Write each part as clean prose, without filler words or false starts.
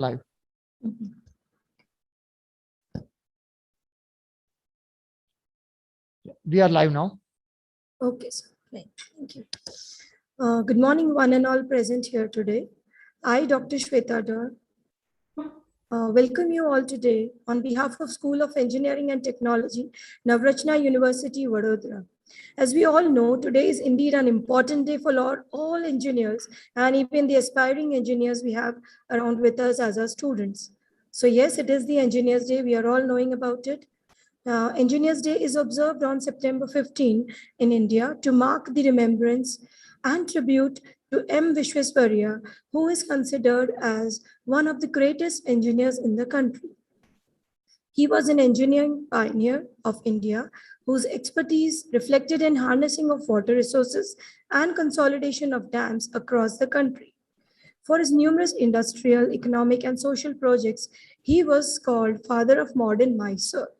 Live. We are live now. Okay, sir. Right. Thank you. Good morning, one and all present here today. I, Dr. Shweta Dar, welcome you all today on behalf of School of Engineering and Technology, Navratna University, Vadodara. As we all know, today is indeed an important day for all engineers and even the aspiring engineers we have around with us as our students. So yes, it is the Engineers Day. We are all knowing about it. Engineers Day is observed on September 15 in India to mark the remembrance and tribute to M. Visvesvaraya, who is considered as one of the greatest engineers in the country. He was an engineering pioneer of India whose expertise reflected in harnessing of water resources and consolidation of dams across the country. For his numerous industrial, economic, and social projects, he was called Father of Modern Mysore.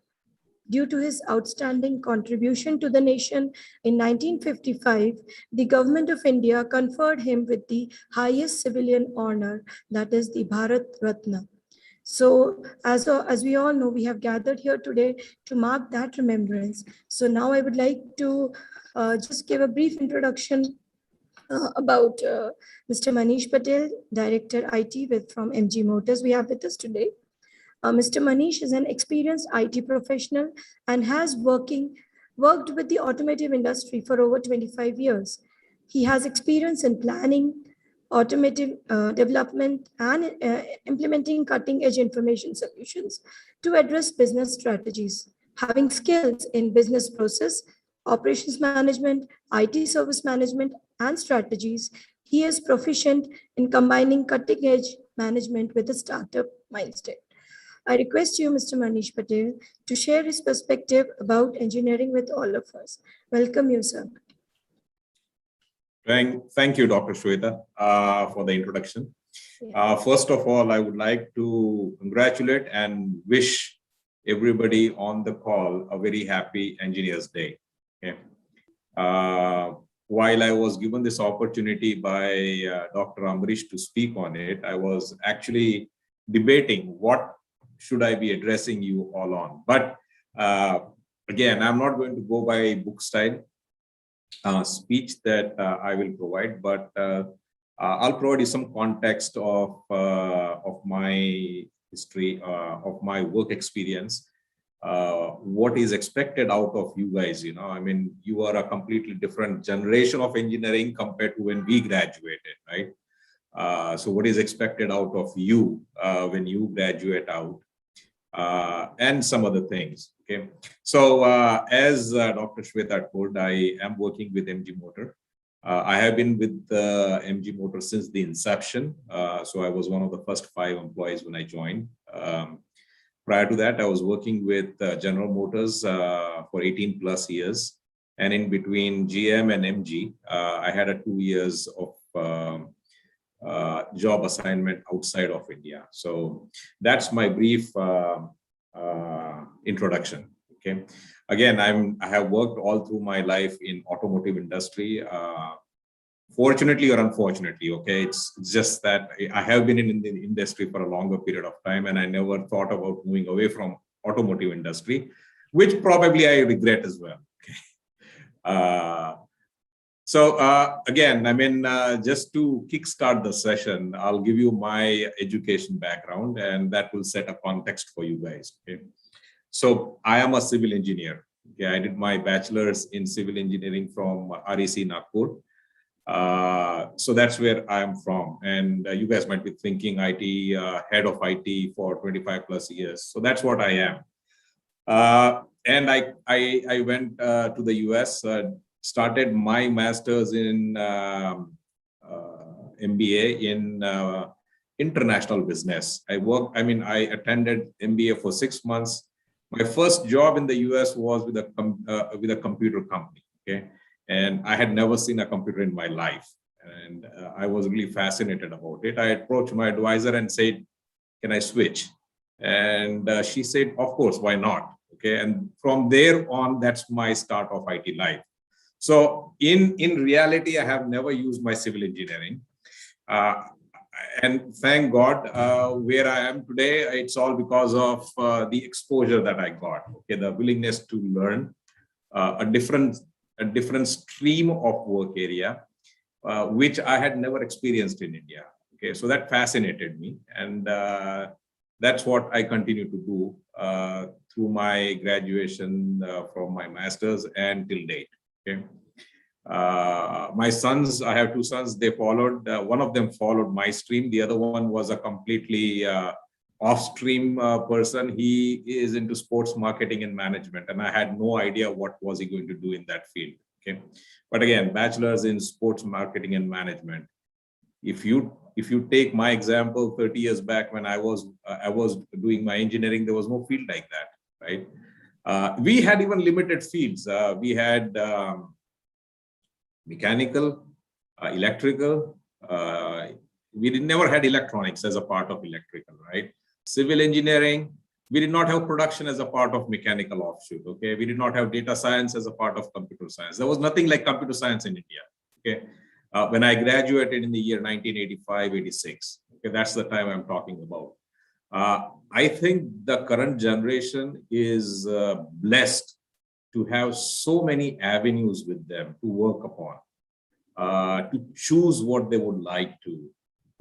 Due to his outstanding contribution to the nation in 1955, the Government of India conferred him with the highest civilian honor, that is the Bharat Ratna. So as we all know, we have gathered here today to mark that remembrance. So now I would like to just give a brief introduction about Mr. Manish Patel, Director IT from MG Motors we have with us today. Mr. Manish is an experienced IT professional and has worked with the automotive industry for over 25 years. He has experience in planning, automotive development, and implementing cutting-edge information solutions to address business strategies. Having skills in business process, operations management, IT service management, and strategies, he is proficient in combining cutting-edge management with a startup mindset. I request you, Mr. Manish Patel, to share his perspective about engineering with all of us. Welcome you, sir. Thank you, Dr. Shweta, for the introduction. First of all, I would like to congratulate and wish everybody on the call a very happy Engineers Day. Okay. While I was given this opportunity by Dr. Amrish to speak on it, I was actually debating what should I be addressing you all on. But again, I'm not going to go by book style speech that I will provide, but I'll provide you some context of my history, of my work experience, what is expected out of you guys. You know, I mean, you are a completely different generation of engineering compared to when we graduated, right? So what is expected out of you when you graduate out? And some other things. Okay, so as Dr. Shweta told, I am working with MG Motor. I have been with MG Motor since the inception. So I was one of the first 5 employees when I joined. Prior to that, I was working with General Motors for 18 plus years. And in between GM and MG, I had a 2 years of job assignment outside of India. So that's my brief introduction. Okay. Again, I have worked all through my life in automotive industry. Fortunately or unfortunately, okay, it's just that I have been in the industry for a longer period of time, and I never thought about moving away from automotive industry, which probably I regret as well. Okay. So again, I mean, just to kickstart the session, I'll give you my education background, and that will set a context for you guys. Okay. So I am a civil engineer. Okay. I did my bachelor's in civil engineering from REC Nagpur. So that's where I am from. And you guys might be thinking IT, head of IT for 25 plus years. So that's what I am. And I went to the US, started my master's in MBA in international business. I attended MBA for 6 months. My first job in the US was with a computer company. Okay. And I had never seen a computer in my life. And I was really fascinated about it. I approached my advisor and said, can I switch? And she said, of course, why not? Okay. And from there on, that's my start of IT life. So in reality, I have never used my civil engineering. and thank God, where I am today, it's all because of the exposure that I got. Okay, the willingness to learn a different stream of work area, which I had never experienced in India. Okay, so that fascinated me, and that's what I continue to do through my graduation from my master's and till date. Okay. My sons, I have two sons, they followed, one of them followed my stream. The other one was a completely off-stream person. He is into sports marketing and management, and I had no idea what was he going to do in that field. Okay, but again, bachelor's in sports marketing and management. If you take my example, 30 years back when I was doing my engineering, there was no field like that, right? We had even limited fields. We had mechanical, electrical. We never had electronics as a part of electrical, right? Civil engineering, we did not have production as a part of mechanical offshoot, okay? We did not have data science as a part of computer science. There was nothing like computer science in India, okay? When I graduated in the year 1985, 86, okay, that's the time I'm talking about. I think the current generation is blessed to have so many avenues with them to work upon, to choose what they would like to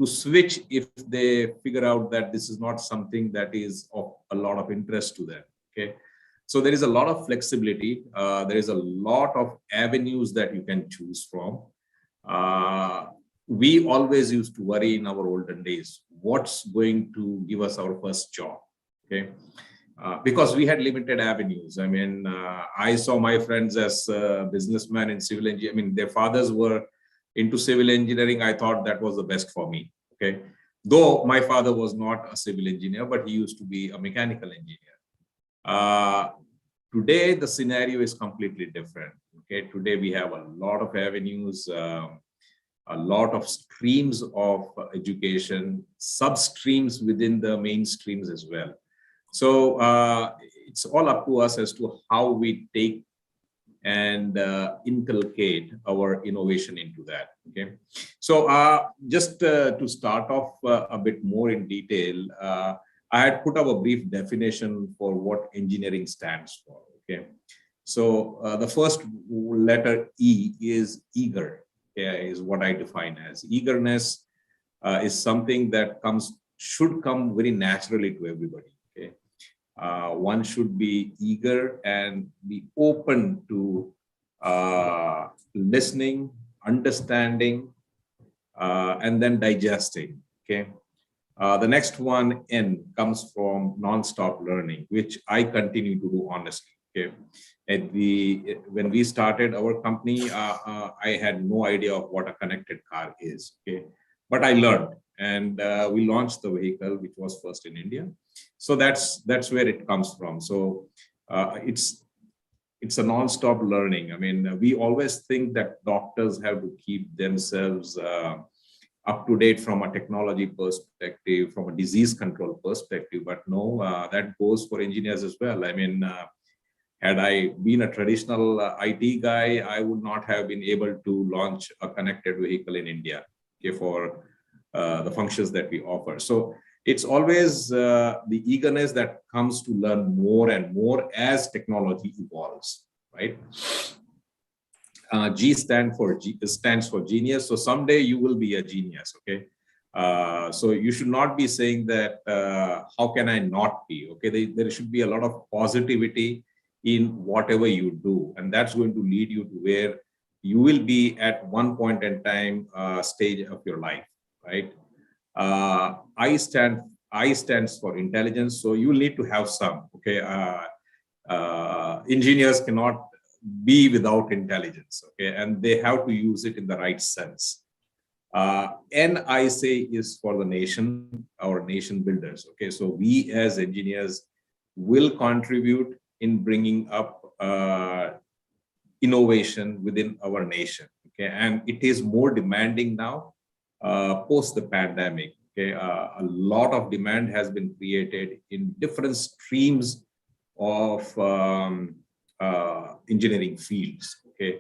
switch if they figure out that this is not something that is of a lot of interest to them. Okay, so there is a lot of flexibility. There is a lot of avenues that you can choose from. We always used to worry in our olden days, what's going to give us our first job? Okay. Because we had limited avenues. I mean, I saw my friends as businessmen in civil engineering. I mean, their fathers were into civil engineering. I thought that was the best for me. Okay, though my father was not a civil engineer, but he used to be a mechanical engineer. Today, the scenario is completely different. Okay, today we have a lot of avenues, a lot of streams of education, sub-streams within the mainstreams as well. So it's all up to us as to how we take and inculcate our innovation into that. Okay, so just to start off a bit more in detail, I had put up a brief definition for what engineering stands for. Okay, so the first letter E is eager. Okay, is what I define as eagerness. Is something that should come very naturally to everybody. Okay. One should be eager and be open to listening, understanding, and then digesting. Okay. The next one, N, comes from non-stop learning, which I continue to do honestly. Okay. When we started our company, I had no idea of what a connected car is. Okay. But I learned, and we launched the vehicle, which was first in India. So that's where it comes from. So it's a non-stop learning. I mean, we always think that doctors have to keep themselves up to date from a technology perspective, from a disease control perspective, but no, that goes for engineers as well. I mean, had I been a traditional IT guy, I would not have been able to launch a connected vehicle in India, okay, for the functions that we offer. So it's always the eagerness that comes to learn more and more as technology evolves, right? G stands for genius. So someday you will be a genius, okay? So you should not be saying that, how can I not be, okay? There should be a lot of positivity in whatever you do, and that's going to lead you to where you will be at one point in time, stage of your life, right? I stands for intelligence, so you need to have some, okay? Engineers cannot be without intelligence, okay? And they have to use it in the right sense. N, I say, is for the nation, our nation builders, okay? So we as engineers will contribute in bringing up innovation within our nation, okay? And it is more demanding now, post the pandemic, okay? A lot of demand has been created in different streams of engineering fields, okay?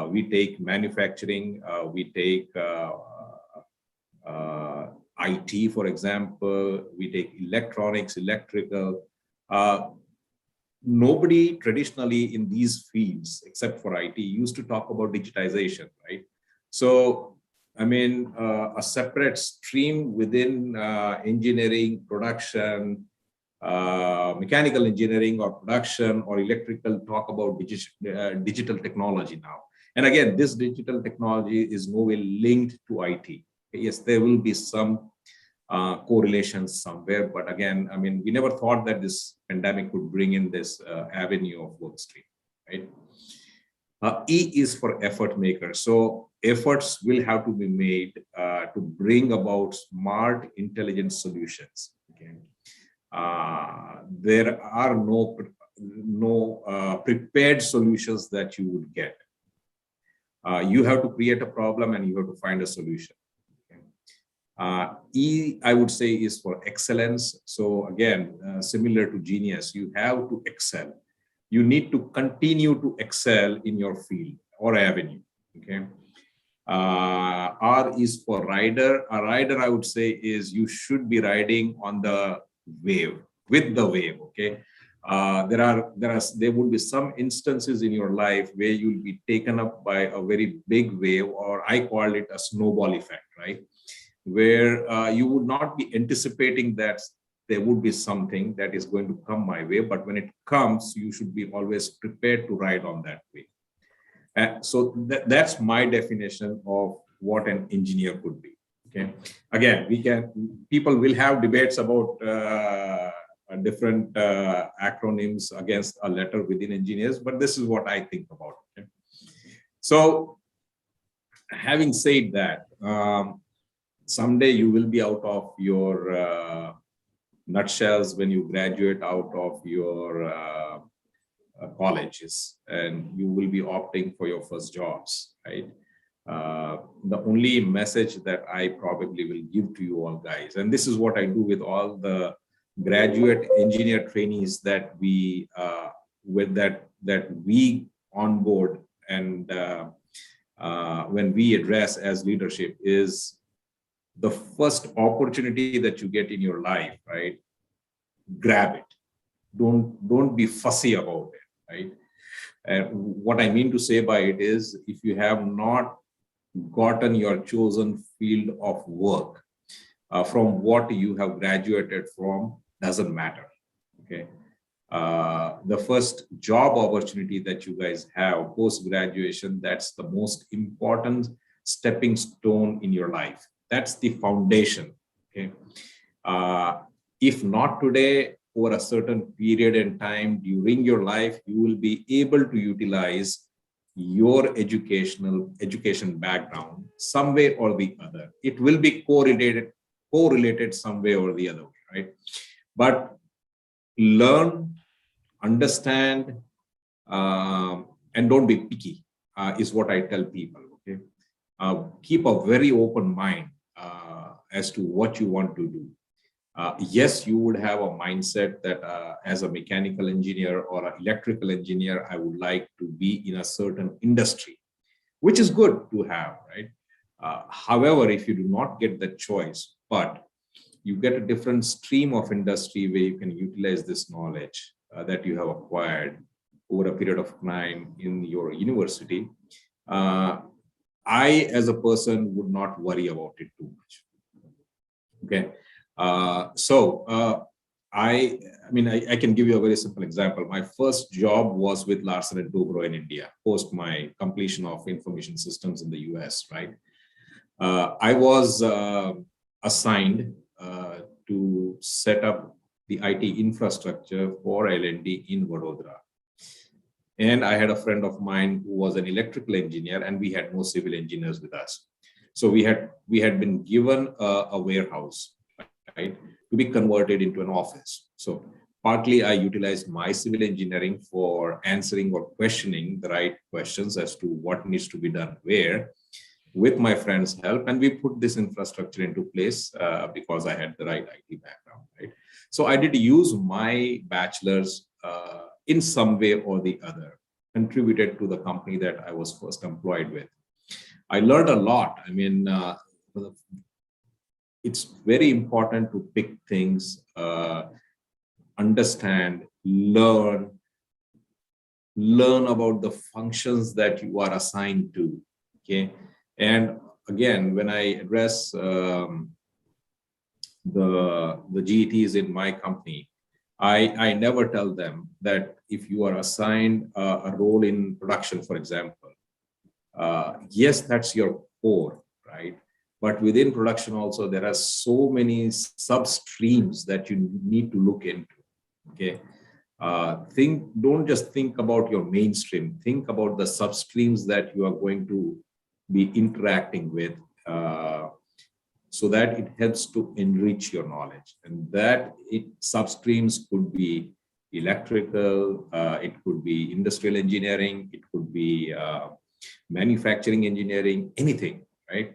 We take manufacturing, we take IT, for example, we take electronics, electrical. Nobody traditionally in these fields, except for IT, used to talk about digitization, right? So, I mean, a separate stream within engineering, production, mechanical engineering or production or electrical talk about digital technology now. And again, this digital technology is no way linked to IT. Yes, there will be some correlations somewhere, but again, I mean, we never thought that this pandemic would bring in this avenue of work stream, right? E is for effort makers. So efforts will have to be made to bring about smart, intelligent solutions. Okay, there are no prepared solutions that you would get. You have to create a problem and you have to find a solution. E, I would say, is for excellence. So again, similar to genius, you have to excel. You need to continue to excel in your field or avenue. Okay. R is for rider. A rider, I would say, is you should be riding on the wave, with the wave. Okay. There would be some instances in your life where you'll be taken up by a very big wave, or I call it a snowball effect, right? Where you would not be anticipating that there would be something that is going to come my way, but when it comes, you should be always prepared to ride on that wave. So that's my definition of what an engineer could be. Okay. Again, people will have debates about different acronyms against a letter within engineers, but this is what I think about. Okay. So, having said that, someday you will be out of your nutshells when you graduate out of your colleges, and you will be opting for your first jobs, right? The only message that I probably will give to you all guys, and this is what I do with all the graduate engineer trainees that we we onboard, and when we address as leadership, is the first opportunity that you get in your life, right? Grab it. Don't be fussy about it, right? And what I mean to say by it is, if you have not gotten your chosen field of work from what you have graduated from, doesn't matter. Okay. The first job opportunity that you guys have post graduation, that's the most important stepping stone in your life. That's the foundation. Okay. If not today, over a certain period in time during your life, you will be able to utilize your education background some way or the other. It will be correlated some way or the other way, right? But learn, understand, and don't be picky is what I tell people. Okay, keep a very open mind as to what you want to do. Yes, you would have a mindset that as a mechanical engineer or an electrical engineer, I would like to be in a certain industry, which is good to have, right? However, if you do not get the choice, but you get a different stream of industry where you can utilize this knowledge that you have acquired over a period of time in your university, I, as a person, would not worry about it too much. Okay. I can give you a very simple example. My first job was with Larsen and Toubro in India, post my completion of information systems in the US, right? I was assigned to set up the IT infrastructure for L&D in Vadodara. And I had a friend of mine who was an electrical engineer, and we had no civil engineers with us. So we had been given a warehouse, right, to be converted into an office. So partly I utilized my civil engineering for answering or questioning the right questions as to what needs to be done where, with my friend's help, and we put this infrastructure into place because I had the right IT background, right? So I did use my bachelor's in some way or the other, contributed to the company that I was first employed with. I learned a lot. I mean, it's very important to pick things, understand, learn about the functions that you are assigned to. Okay. And again, when I address the GETs in my company, I never tell them that if you are assigned a role in production, for example, yes, that's your core, right? But within production also, there are so many sub streams that you need to look into. Okay. Don't just think about your mainstream, think about the sub streams that you are going to be interacting with, so that it helps to enrich your knowledge. And that substreams could be electrical, it could be industrial engineering, it could be manufacturing engineering, anything, right?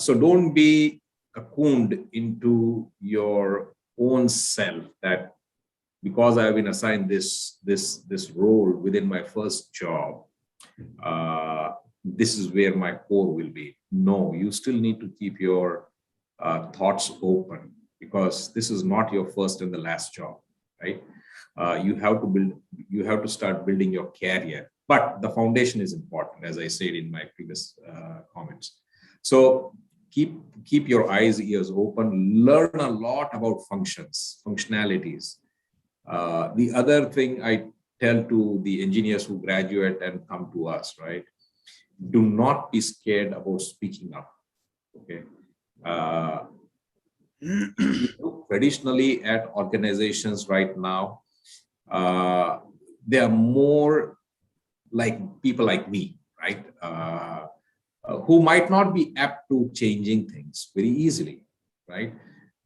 So don't be cocooned into your own self that because I have been assigned this role within my first job, this is where my core will be. No, you still need to keep your thoughts open, because this is not your first and the last job, right? You have to start building your career, but the foundation is important, as I said in my previous comments. So keep your eyes, ears open, learn a lot about functionalities. The other thing I tell to the engineers who graduate and come to us, right? Do not be scared about speaking up. Okay. Traditionally at organizations right now, they are more like people like me, right? Who might not be apt to changing things very easily, right?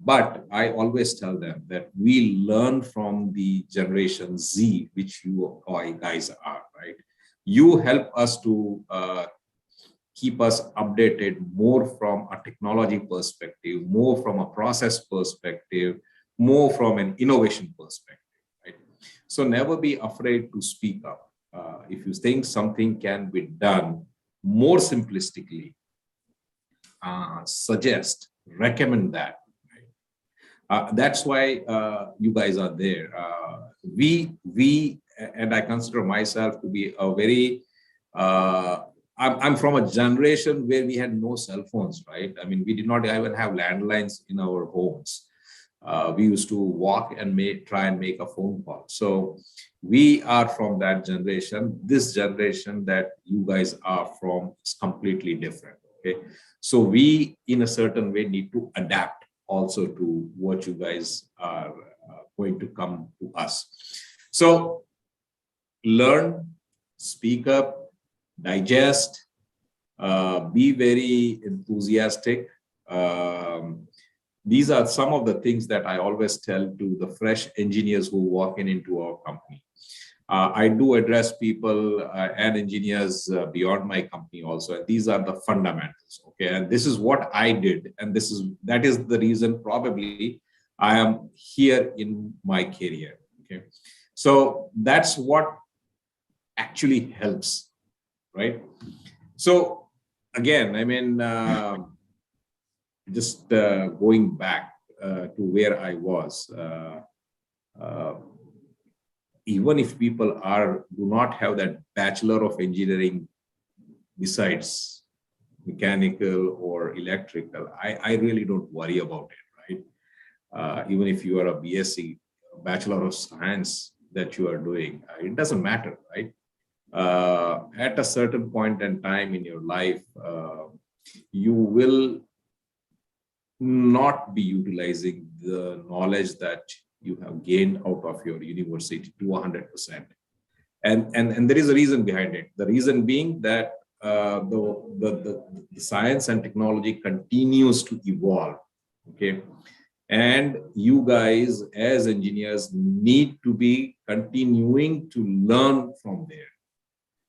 But I always tell them that we learn from the generation Z, which you guys are, right? You help us to keep us updated more from a technology perspective, more from a process perspective, more from an innovation perspective, right? So never be afraid to speak up. If you think something can be done more simplistically, suggest, recommend that. That's why you guys are there. And I consider myself to be a very, I'm from a generation where we had no cell phones, right? I mean, we did not even have landlines in our homes. We used to walk and try and make a phone call. So we are from that generation. This generation that you guys are from is completely different. Okay. So we, in a certain way, need to adapt also to what you guys are going to come to us. So learn, speak up, digest, be very enthusiastic. These are some of the things that I always tell to the fresh engineers who walk into our company. I do address people and engineers beyond my company also. And these are the fundamentals. Okay, and this is what I did, and that is the reason probably I am here in my career. Okay, so that's what actually helps, right? So again, I mean, just going back to where I was. Even if people do not have that Bachelor of Engineering besides mechanical or electrical, I really don't worry about it, right? Even if you are a BSc, Bachelor of Science that you are doing, it doesn't matter, right? At a certain point in time in your life, you will not be utilizing the knowledge that you have gained out of your university to 100%. And there is a reason behind it. The reason being that the science and technology continues to evolve. Okay. And you guys as engineers need to be continuing to learn from there.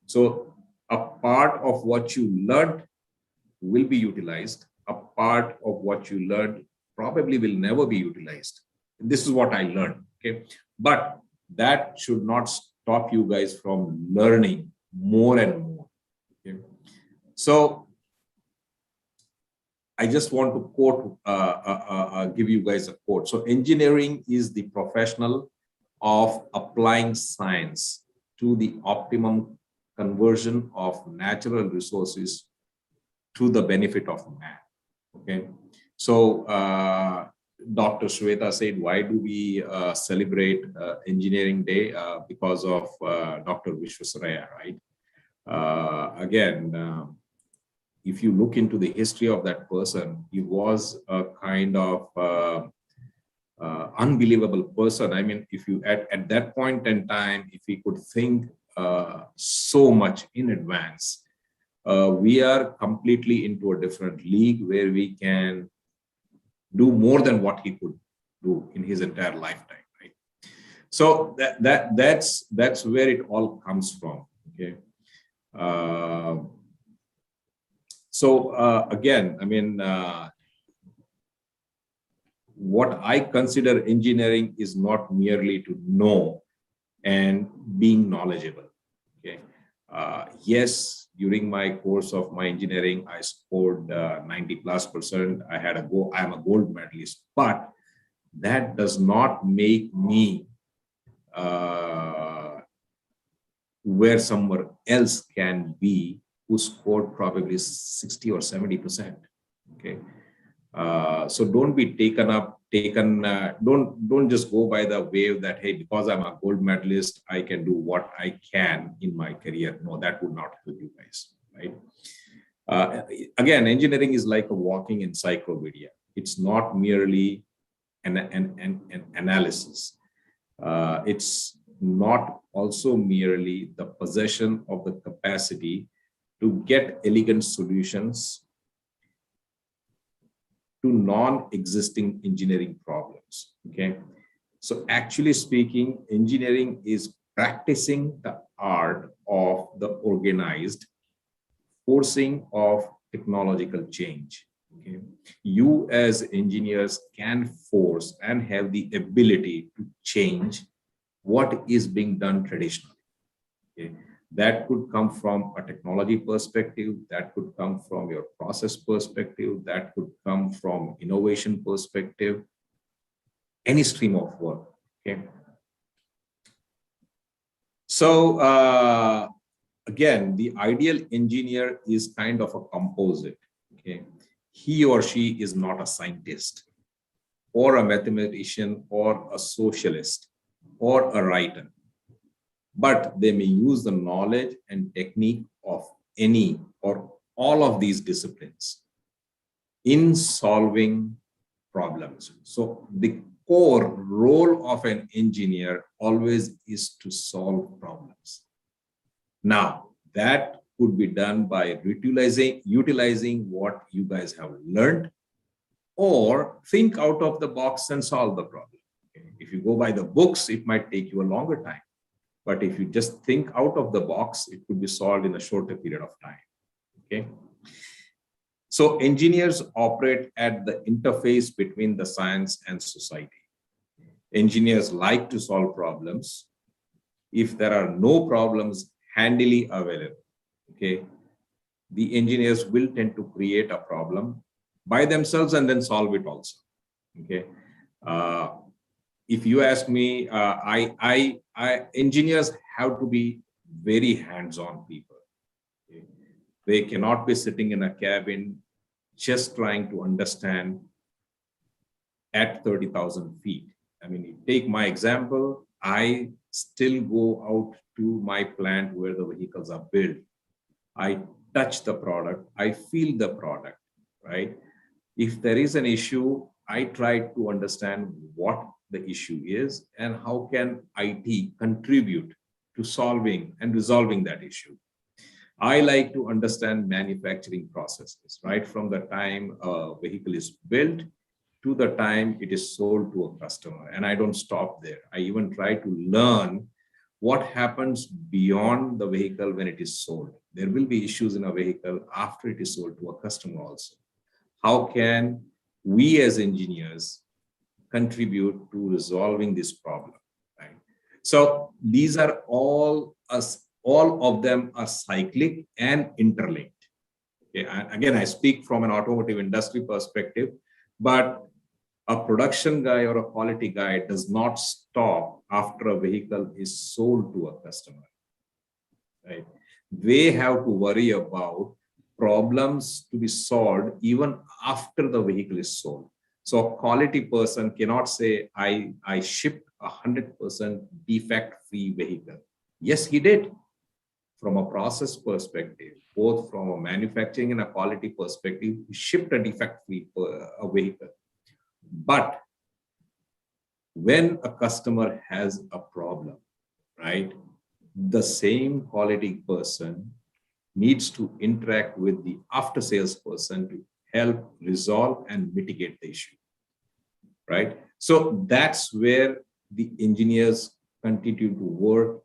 So a part of what you learned will be utilized. A part of what you learned probably will never be utilized. This is what I learned. Okay. But that should not stop you guys from learning more and more. Okay. So I just want to quote, give you guys a quote. So engineering is the professional of applying science to the optimum conversion of natural resources to the benefit of man. Okay. So Dr. Shweta said, why do we celebrate Engineering Day? Because of Dr. Visvesvaraya, right? Again, if you look into the history of that person, he was a kind of unbelievable person. I mean, if you at that point in time, if we could think so much in advance, we are completely into a different league where we can do more than what he could do in his entire lifetime, right? So that's where it all comes from. Okay. Again, I mean, what I consider engineering is not merely to know and being knowledgeable. Okay. Yes, during my course of my engineering, I scored 90+%. I'm a gold medalist, but that does not make me where someone else can be who scored probably 60 or 70%. Okay. So don't be don't just go by the wave that, hey, because I'm a gold medalist, I can do what I can in my career. No, that would not help you guys, right? Again, engineering is like a walking encyclopedia. It's not merely an analysis. It's not also merely the possession of the capacity to get elegant solutions to non-existing engineering problems. Okay. So actually speaking, engineering is practicing the art of the organized forcing of technological change. Okay. You as engineers can force and have the ability to change what is being done traditionally. Okay. That could come from a technology perspective, that could come from your process perspective, that could come from innovation perspective, any stream of work. Okay. So again, the ideal engineer is kind of a composite. Okay. He or she is not a scientist or a mathematician or a socialist or a writer, but they may use the knowledge and technique of any or all of these disciplines in solving problems. So the core role of an engineer always is to solve problems. Now, that could be done by utilizing what you guys have learned, or think out of the box and solve the problem. Okay. If you go by the books, it might take you a longer time. But if you just think out of the box, it could be solved in a shorter period of time. Okay. So engineers operate at the interface between the science and society. Engineers like to solve problems. If there are no problems handily available, okay, the engineers will tend to create a problem by themselves and then solve it also. Okay. If you ask me, engineers have to be very hands-on people. Okay? They cannot be sitting in a cabin just trying to understand at 30,000 feet. I mean, take my example. I still go out to my plant where the vehicles are built. I touch the product. I feel the product, right? If there is an issue, I try to understand what the issue is and how can IT contribute to solving and resolving that issue. I like to understand manufacturing processes, right? From the time a vehicle is built to the time it is sold to a customer. And I don't stop there. I even try to learn what happens beyond the vehicle when it is sold. There will be issues in a vehicle after it is sold to a customer also. How can we as engineers contribute to resolving this problem, right? So these are all of them are cyclic and interlinked. Okay, again, I speak from an automotive industry perspective, but a production guy or a quality guy does not stop after a vehicle is sold to a customer, right? They have to worry about problems to be solved even after the vehicle is sold. So a quality person cannot say, I shipped 100% defect-free vehicle. Yes, he did. From a process perspective, both from a manufacturing and a quality perspective, he shipped a defect-free vehicle. But when a customer has a problem, right, the same quality person needs to interact with the after sales person to help resolve and mitigate the issue, right? So that's where the engineers continue to work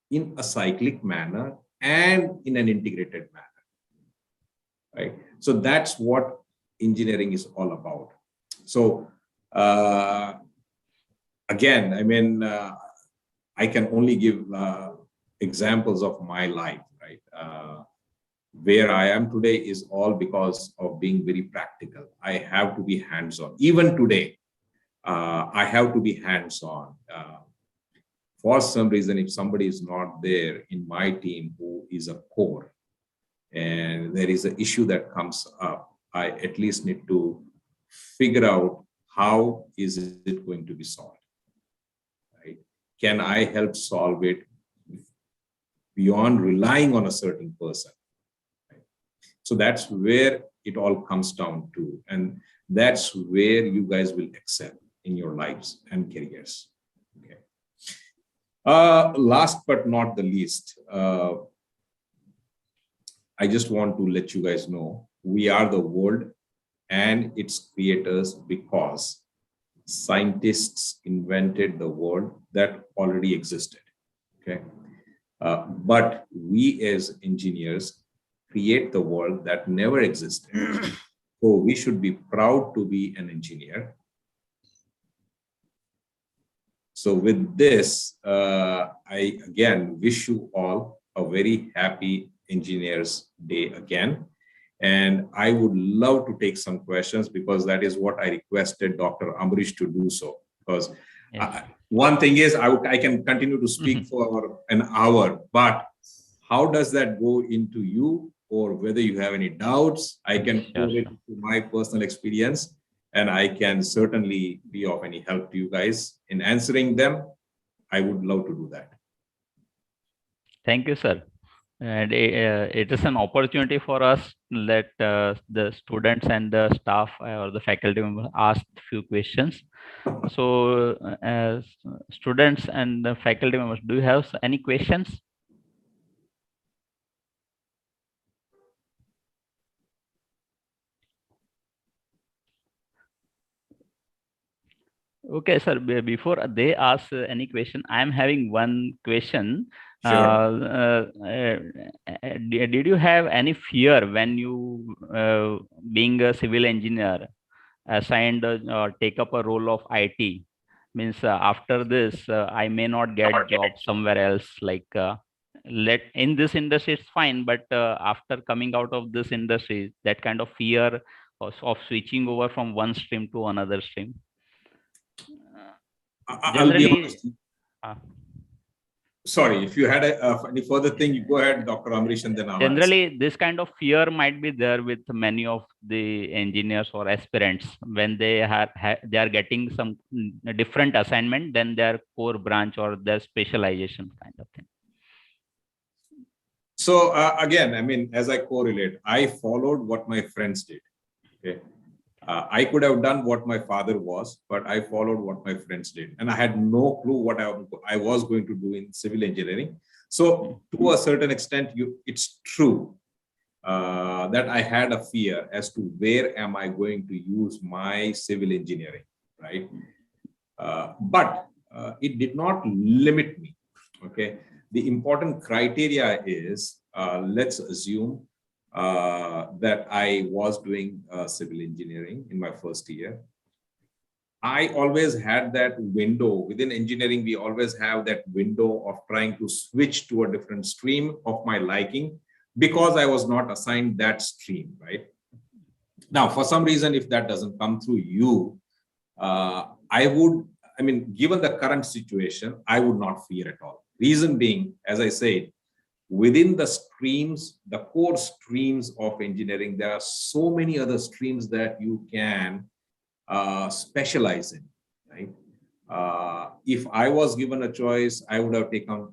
in a cyclic manner and in an integrated manner, right? So that's what engineering is all about. So again, I mean, I can only give examples of my life, right? Where I am today is all because of being very practical. I have to be hands-on. Even today, I have to be hands-on. For some reason, if somebody is not there in my team who is a core, and there is an issue that comes up, I at least need to figure out how is it going to be solved, right? Can I help solve it beyond relying on a certain person? Right? So that's where it all comes down to, and that's where you guys will excel in your lives and careers. Okay. Last but not the least, I just want to let you guys know we are the world and its creators because scientists invented the world that already existed. Okay. But we as engineers create the world that never existed. So we should be proud to be an engineer. So with this, I again wish you all a very happy Engineers Day again. And I would love to take some questions because that is what I requested Dr. Amrish to do so. Because one thing is I can continue to speak for an hour, but how does that go into you, or whether you have any doubts, I can put it to my personal experience, and I can certainly be of any help to you guys in answering them. I would love to do that. Thank you, sir. And it is an opportunity for us that the students and the staff or the faculty members ask few questions. So students and the faculty members, do you have any questions? Okay, sir. Before they ask any question, I am having one question. Sure. Did you have any fear when you, being a civil engineer, assigned or take up a role of IT? Means after this, I may not get job somewhere else. Like let in this industry, it's fine, but after coming out of this industry, that kind of fear of switching over from one stream to another stream. I'll be honest. Uh, Sorry, if you had any further thing, you go ahead, Dr. Amrish, and then I'll generally, answer. this kind of fear might be there with many of the engineers or aspirants when they they are getting some different assignment than their core branch or their specialization kind of thing. So again, I mean, as I correlate, I followed what my friends did. Okay. I could have done what my father was, but I followed what my friends did. And I had no clue what I was going to do in civil engineering. So to a certain extent, it's true that I had a fear as to where am I going to use my civil engineering, right? But it did not limit me, okay? The important criteria is, let's assume that I was doing civil engineering in my first year. I always had that window within engineering. We always have that window of trying to switch to a different stream of my liking. because I was not assigned that stream, right? Now, for some reason, if that doesn't come through you, given the current situation, I would not fear at all. Reason being, as I said, within the streams, the core streams of engineering, there are so many other streams that you can specialize in, right? If I was given a choice, I would have taken,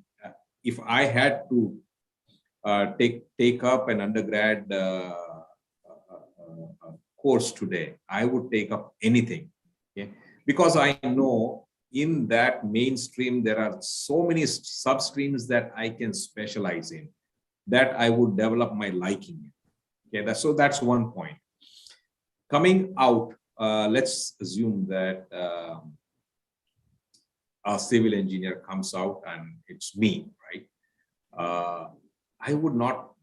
if I had to take up an undergrad course today, I would take up anything, okay? Because I know in that mainstream, there are so many substreams that I can specialize in, that I would develop my liking. Okay, so that's one point. Coming out, let's assume that a civil engineer comes out and it's me, right? I would not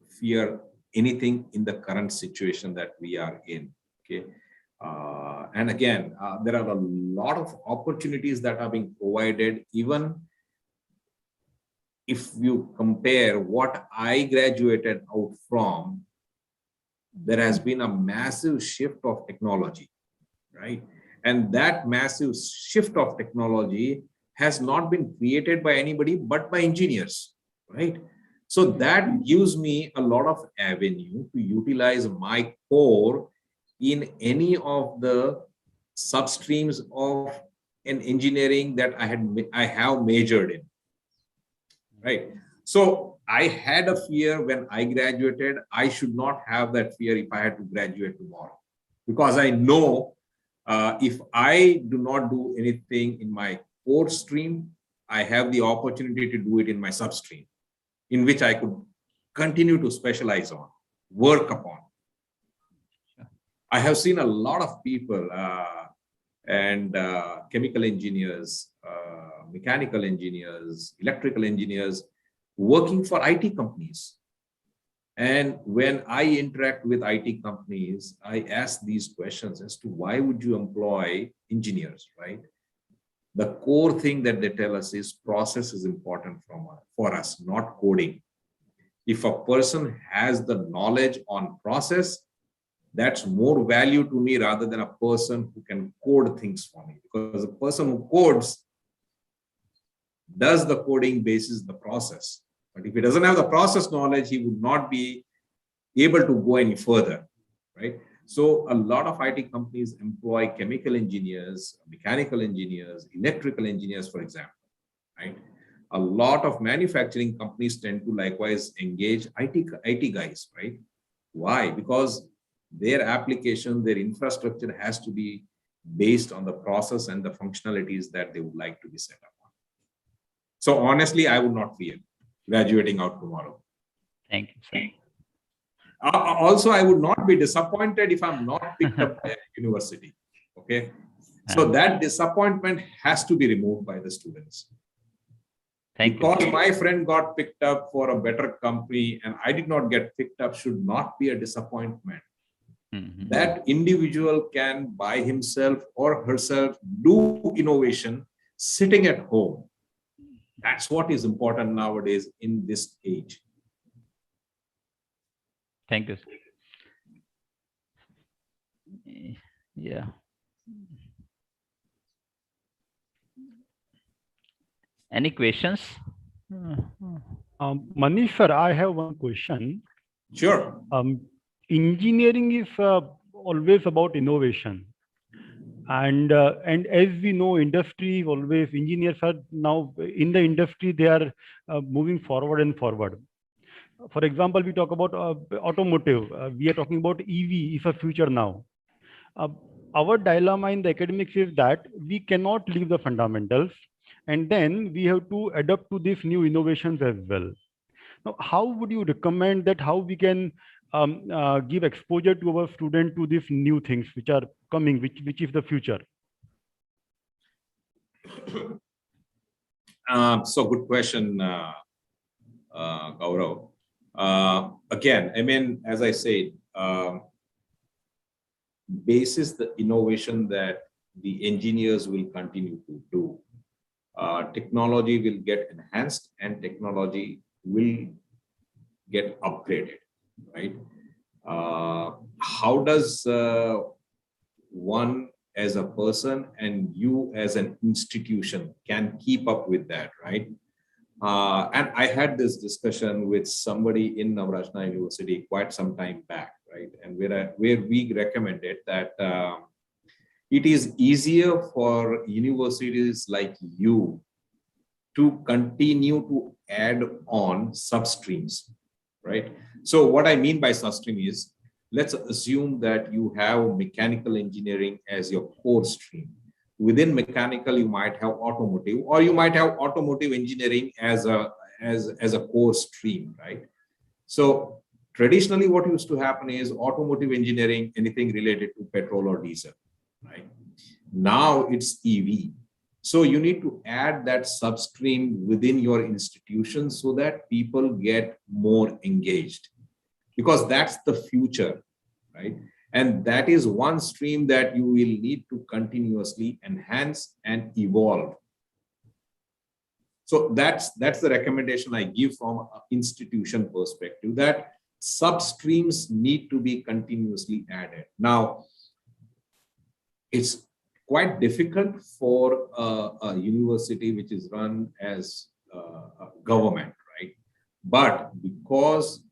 fear anything in the current situation that we are in, okay? And again, there are a lot of opportunities that are being provided, even if you compare what I graduated out from. There has been a massive shift of technology, right? And that massive shift of technology has not been created by anybody but by engineers, right? So that gives me a lot of avenue to utilize my core in any of the substreams of an engineering that I have majored in, right? So I had a fear when I graduated. I should not have that fear if I had to graduate tomorrow, because I know if I do not do anything in my core stream, I have the opportunity to do it in my substream, in which I could continue to specialize on, work upon. I have seen a lot of people and chemical engineers, mechanical engineers, electrical engineers working for IT companies. And when I interact with IT companies, I ask these questions as to why would you employ engineers, right? The core thing that they tell us is process is important for us, not coding. If a person has the knowledge on process, that's more value to me rather than a person who can code things for me. Because the person who codes does the coding basis the process. But if he doesn't have the process knowledge, he would not be able to go any further, right? So a lot of IT companies employ chemical engineers, mechanical engineers, electrical engineers, for example, right? A lot of manufacturing companies tend to likewise engage IT guys, right? Why? Because their application, their infrastructure has to be based on the process and the functionalities that they would like to be set up on. So honestly, I would not fear graduating out tomorrow. Thank you, sir. Also, I would not be disappointed if I'm not picked up by a university. Okay. So that disappointment has to be removed by the students. Because my friend got picked up for a better company and I did not get picked up should not be a disappointment. Mm-hmm. That individual can by himself or herself do innovation sitting at home. That's what is important nowadays in this age. Thank you. Yeah. Any questions? Manish sir, I have one question. Sure. Engineering is always about innovation. And as we know, industry always, engineers are now in the industry, they are moving forward and forward. For example, we talk about automotive. We are talking about EV is a future now. Our dilemma in the academics is that we cannot leave the fundamentals, and then we have to adapt to these new innovations as well. Now, how would you recommend that? How we can give exposure to our student to these new things which are coming, which is the future? So good question, Gaurav. Again, I mean, as I said, basis the innovation that the engineers will continue to do. Technology will get enhanced and technology will get upgraded, right? How does one as a person and you as an institution can keep up with that, right? And I had this discussion with somebody in Navrajna University quite some time back, right? And where we recommended that it is easier for universities like you to continue to add on substreams, right? So what I mean by substream is, let's assume that you have mechanical engineering as your core stream. Within mechanical, you might have automotive, or you might have automotive engineering as a core stream, right? So traditionally, what used to happen is automotive engineering, anything related to petrol or diesel, right? Now it's EV. So you need to add that substream within your institution so that people get more engaged, because that's the future, right? And that is one stream that you will need to continuously enhance and evolve. So that's the recommendation I give from an institution perspective, that substreams need to be continuously added. Now, it's quite difficult for a university which is run as a government, right? But because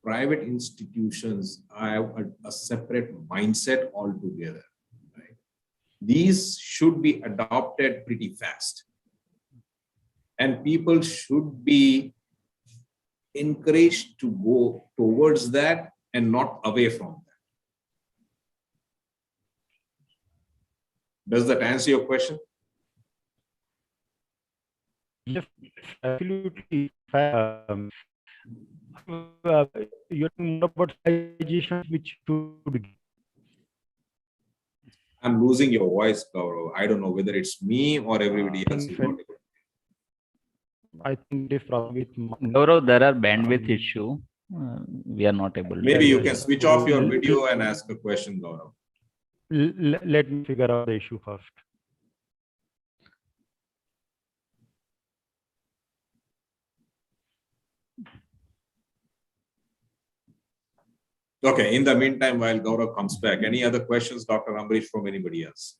private institutions have a separate mindset altogether, right? These should be adopted pretty fast. And people should be encouraged to go towards that and not away from that. Does that answer your question? Yes, absolutely. You're talking more about suggestions which should give. I'm losing your voice, Gaurav. I don't know whether it's me or everybody else is not able. I think it is probably with Gaurav, there are bandwidth issue. We are not able to. Maybe you can switch off your video and ask a question, Gaurav. Let me figure out the issue first. Okay, in the meantime, while Gaurav comes back, any other questions, Dr. Ambrish, from anybody else?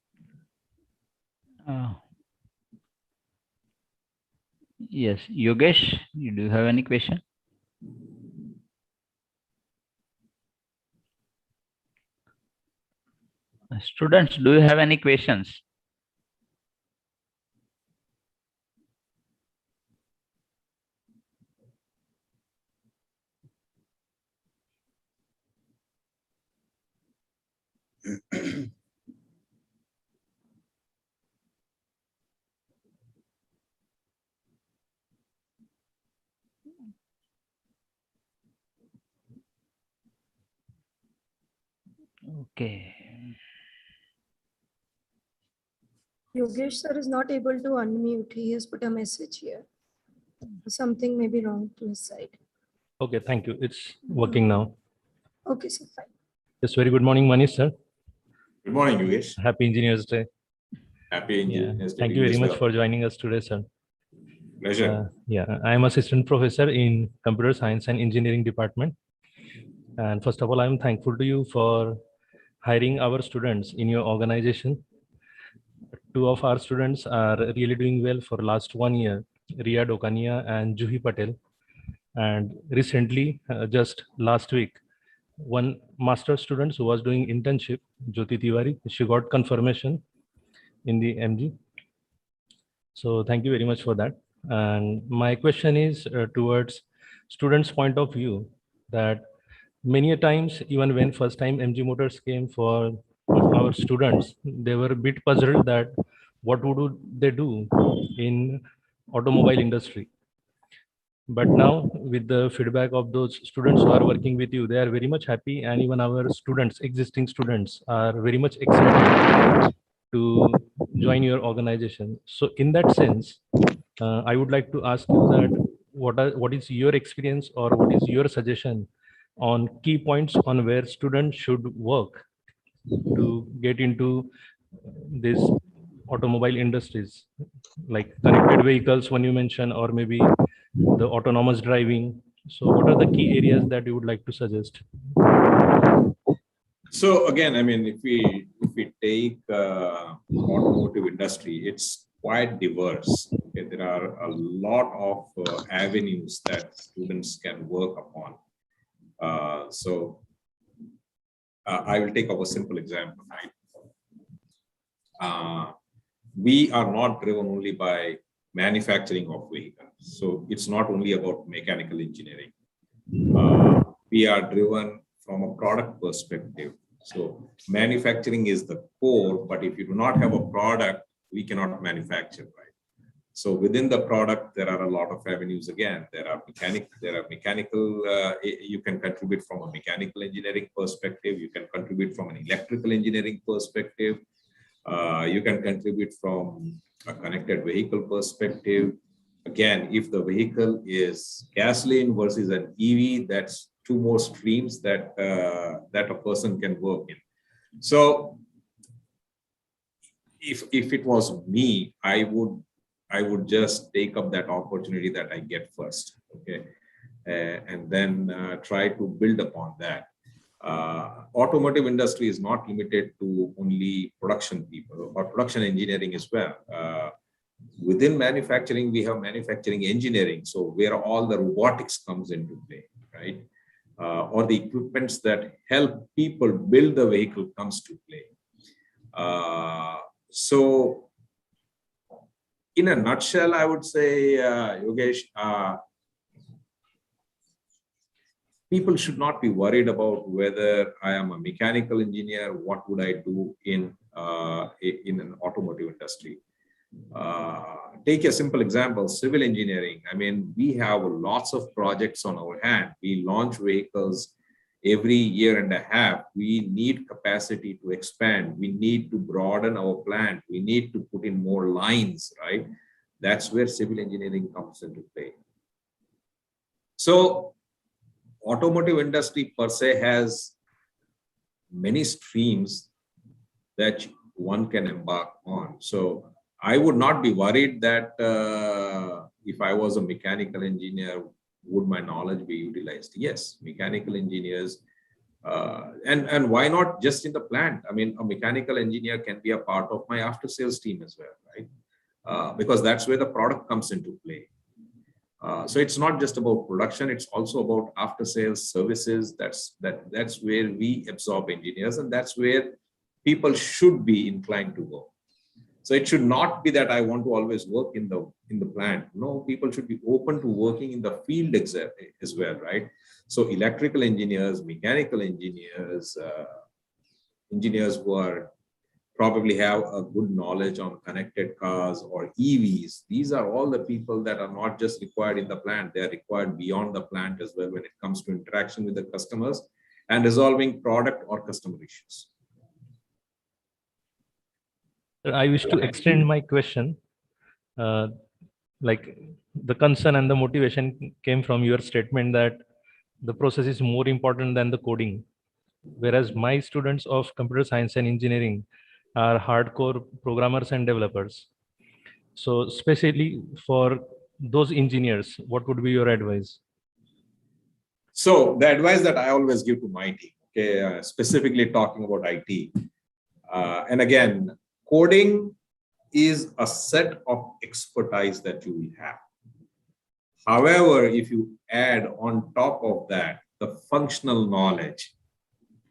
Yes, Yogesh, do you have any question? Students, do you have any questions? Okay. Yogesh sir is not able to unmute. He has put a message here. Something may be wrong to his side. Okay, thank you. It's working now. Okay, sir, fine. Yes, very good morning, Manish sir. Good morning, Yogesh. Happy Engineers Day. Happy Engineers Day. Thank you very much for joining us today, sir. Pleasure. I am assistant professor in computer science and engineering department. And first of all, I am thankful to you for hiring our students in your organization. Two of our students are really doing well for last 1 year, Ria Dokania and Juhi Patel. And recently, just last week, one master student who was doing internship, Jyoti Tiwari, she got confirmation in the MG. So thank you very much for that. And my question is towards students' point of view, that many a times, even when first time MG Motors came for our students, they were a bit puzzled that what would they do in automobile industry. But now with the feedback of those students who are working with you, they are very much happy, and even our students, existing students, are very much excited to join your organization. So in that sense, I would like to ask you that what is your experience or what is your suggestion on key points on where students should work to get into this automobile industries, like connected vehicles when you mention, or maybe the autonomous driving, So what are the key areas that you would like to suggest? So again, I mean, if we take automotive industry, it's quite diverse. Okay, there are a lot of avenues that students can work upon. I will take a simple example. Right? We are not driven only by manufacturing of vehicles. So it's not only about mechanical engineering. We are driven from a product perspective. So manufacturing is the core, but if you do not have a product, we cannot manufacture, right? So within the product, there are a lot of avenues. Again, there are mechanical, you can contribute from a mechanical engineering perspective. You can contribute from an electrical engineering perspective. You can contribute from a connected vehicle perspective. Again, if the vehicle is gasoline versus an EV, that's two more streams that that a person can work in. So if it was me, I would just take up that opportunity that I get first, okay, and then try to build upon that. Automotive industry is not limited to only production people or production engineering as well. Within manufacturing, we have manufacturing engineering, so where all the robotics comes into play, right? Or the equipments that help people build the vehicle comes to play. So in a nutshell, I would say, Yogesh, people should not be worried about whether I am a mechanical engineer, what would I do in an automotive industry. Take a simple example, civil engineering. I mean, we have lots of projects on our hand. We launch vehicles every year and a half. We need capacity to expand. We need to broaden our plant. We need to put in more lines, right? That's where civil engineering comes into play. So automotive industry per se has many streams that one can embark on. So I would not be worried that if I was a mechanical engineer, would my knowledge be utilized? Yes, mechanical engineers, and why not just in the plant? I mean, a mechanical engineer can be a part of my after sales team as well, right? Because that's where the product comes into play. So it's not just about production, it's also about after sales services. That's where we absorb engineers, and that's where people should be inclined to go. So it should not be that I want to always work in the plant. No, people should be open to working in the field as well, right? So electrical engineers, mechanical engineers, engineers who are probably have a good knowledge on connected cars or EVs. These are all the people that are not just required in the plant, they are required beyond the plant as well when it comes to interaction with the customers and resolving product or customer issues. I wish to extend my question. Like the concern and the motivation came from your statement that the process is more important than the coding. Whereas my students of computer science and engineering are hardcore programmers and developers. So especially for those engineers, what would be your advice? So the advice that I always give to my team, okay, specifically talking about IT, and again, coding is a set of expertise that you will have. However, if you add on top of that the functional knowledge,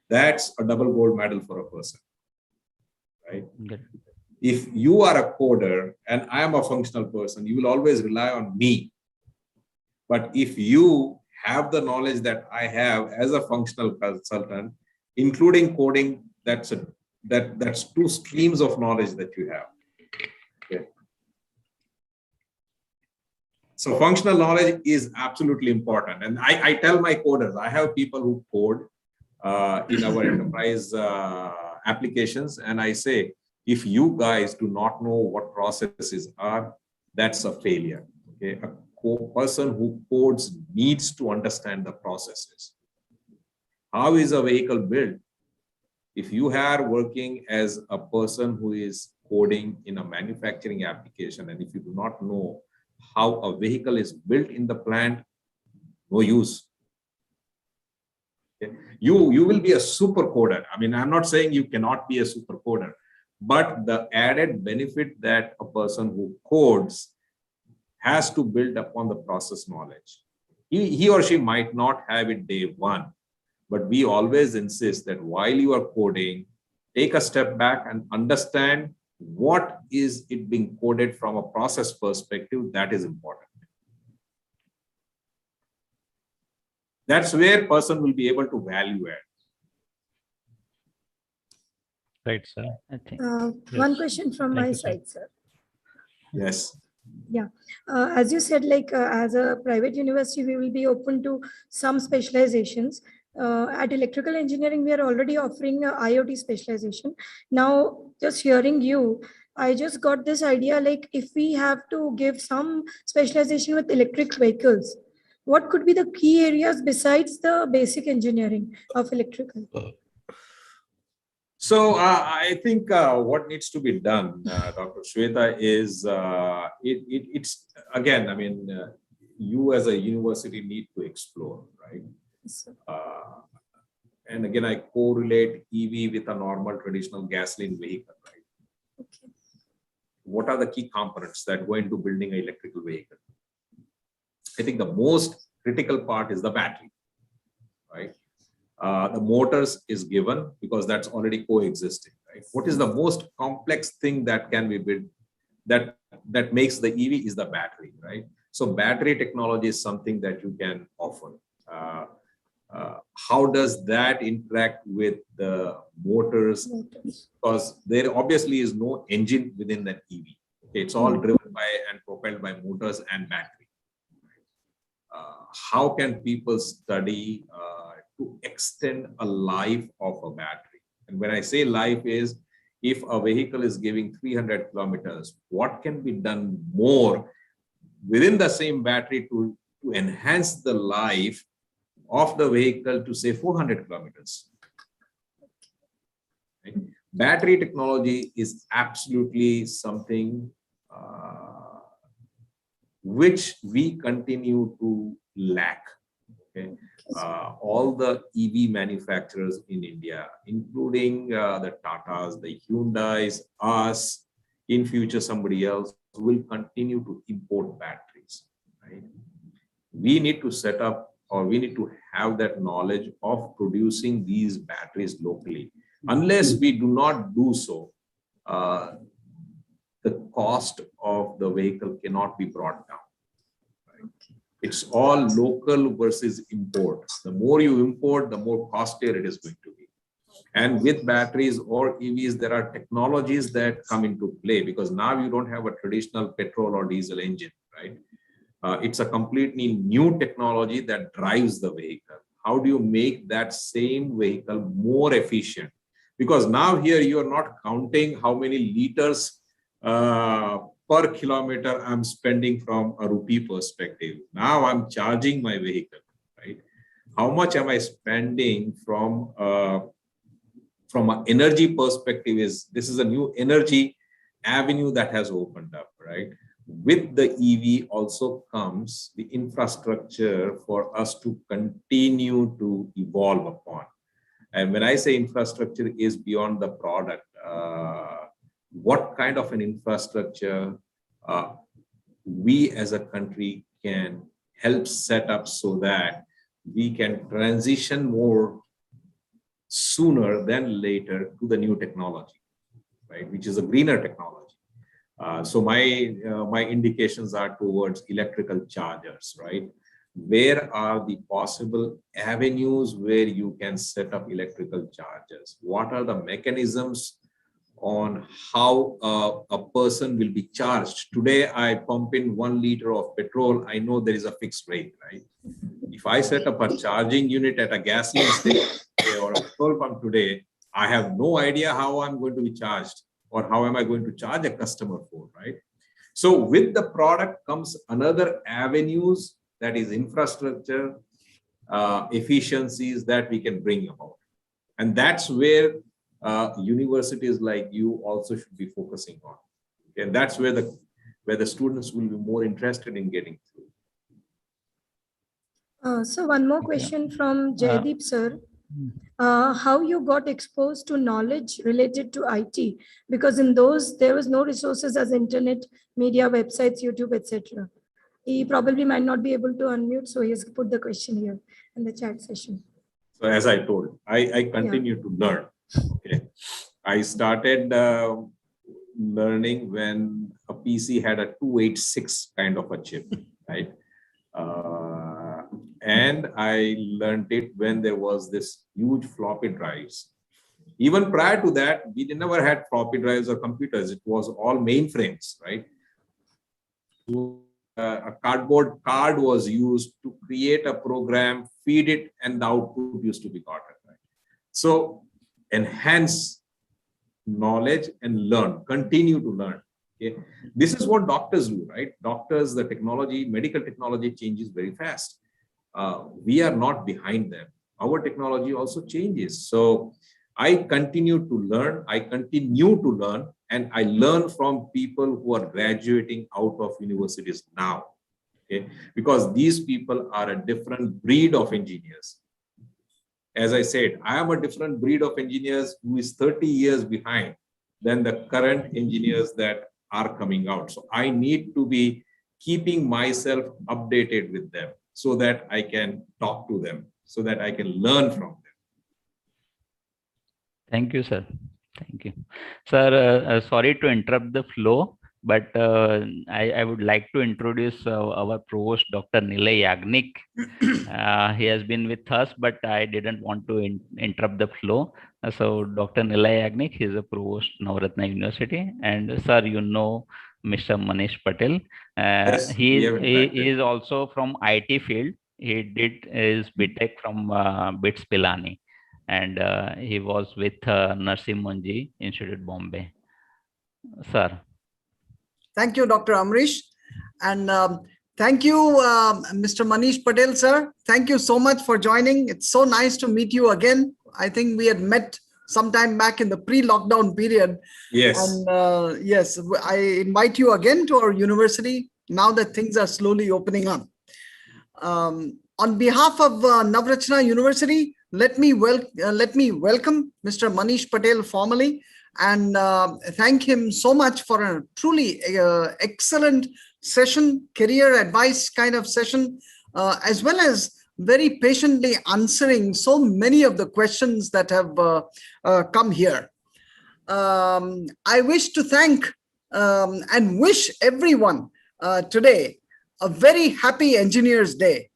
that's a double gold medal for a person, right? Okay. If you are a coder and I am a functional person, you will always rely on me. But if you have the knowledge that I have as a functional consultant, including coding, that's two streams of knowledge that you have. Okay. So functional knowledge is absolutely important. And I tell my coders, I have people who code in our enterprise applications. And I say, if you guys do not know what processes are, that's a failure. Okay. A person who codes needs to understand the processes. How is a vehicle built? If you are working as a person who is coding in a manufacturing application, and if you do not know how a vehicle is built in the plant, No use. Okay. You will be a super coder. I mean, I'm not saying you cannot be a super coder, but the added benefit that a person who codes has to build upon the process knowledge. He or she might not have it day one, but we always insist that while you are coding, take a step back and understand what is it being coded from a process perspective. That is important. That's where person will be able to value add. Right, sir. I think. One question from Thank my you, sir. side, sir. Yes. Yeah, as you said, like as a private university, we will be open to some specializations. At electrical engineering, we are already offering IoT specialization. Now, just hearing you, I just got this idea, like if we have to give some specialization with electric vehicles, what could be the key areas besides the basic engineering of electrical? So I think what needs to be done, Dr. Shweta, is it's again, I mean, you as a university need to explore, right? And again, I correlate EV with a normal traditional gasoline vehicle, right? Okay. What are the key components that go into building an electrical vehicle? I think the most critical part is the battery, right? The motors is given because that's already coexisting, right? What is the most complex thing that can be built that makes the EV is the battery, right? So battery technology is something that you can offer. How does that interact with the motors? Because there obviously is no engine within that EV. It's all driven by and propelled by motors and battery. How can people study to extend a life of a battery? And when I say life is, if a vehicle is giving 300 kilometers, what can be done more within the same battery to enhance the life of the vehicle to say 400 kilometers? Right? Battery technology is absolutely something which we continue to lack. Okay. All the EV manufacturers in India, including the Tatas, the Hyundais, us, in future somebody else, will continue to import batteries. Right? We need to set up, or we need to have that knowledge of producing these batteries locally. Unless we do not do so, the cost of the vehicle cannot be brought down. Right? It's all local versus import. The more you import, the more costlier it is going to be. And with batteries or EVs, there are technologies that come into play, because now you don't have a traditional petrol or diesel engine, right? It's a completely new technology that drives the vehicle. How do you make that same vehicle more efficient? Because now here you are not counting how many liters per kilometer I'm spending from a rupee perspective. Now I'm charging my vehicle, right? How much am I spending from an energy perspective? This is a new energy avenue that has opened up, right? With the EV also comes the infrastructure for us to continue to evolve upon. And when I say infrastructure is beyond the product, what kind of an infrastructure we as a country can help set up so that we can transition more sooner than later to the new technology, right? Which is a greener technology. So my indications are towards electrical chargers, right? Where are the possible avenues where you can set up electrical chargers? What are the mechanisms on how a person will be charged? Today, I pump in 1 liter of petrol. I know there is a fixed rate, right? If I set up a charging unit at a gasoline station or a petrol pump today, I have no idea how I'm going to be charged or how am I going to charge a customer for, right? So with the product comes another avenues, that is infrastructure, efficiencies that we can bring about. And that's where universities like you also should be focusing on. And that's where the students will be more interested in getting through. So one more Thank you. question from Jaideep sir. How you got exposed to knowledge related to IT? Because in those, there was no resources as internet, media, websites, YouTube, etc. He probably might not be able to unmute, so he has put the question here in the chat session. So as I told, I continue to learn. Okay, I started learning when a PC had a 286 kind of a chip, right? And I learned it when there was this huge floppy drives. Even prior to that, we never had floppy drives or computers. It was all mainframes, right? A cardboard card was used to create a program, feed it, and the output used to be gotten. Right? So enhance knowledge and learn, continue to learn. Okay, this is what doctors do, right? Doctors, the technology, medical technology changes very fast. We are not behind them. Our technology also changes. So I continue to learn, and I learn from people who are graduating out of universities now. Okay, because these people are a different breed of engineers. As I said, I am a different breed of engineers who is 30 years behind than the current engineers that are coming out. So I need to be keeping myself updated with them so that I can talk to them, so that I can learn from them. Thank you, sir. Thank you. Sir, sorry to interrupt the flow, but I would like to introduce our provost, Dr. Nilay Yagnik. He has been with us, but I didn't want to interrupt the flow. So Dr. Nilay Yagnik, he is a provost, Navratna University. And sir, you know Mr. Manish Patel. Yes, he is also from IT field. He did his BTech from BITS Pilani. And he was with Narsim Munji Institute, Bombay. Sir. Thank you, Dr. Amrish. And thank you, Mr. Manish Patel, sir. Thank you so much for joining. It's so nice to meet you again. I think we had met sometime back in the pre-lockdown period. Yes. And yes, I invite you again to our university now that things are slowly opening up. On behalf of Navratna University, let me welcome Mr. Manish Patel formally and thank him so much for a truly excellent session, career advice kind of session, as well as very patiently answering so many of the questions that have come here. I wish to thank and wish everyone today a very happy Engineers Day.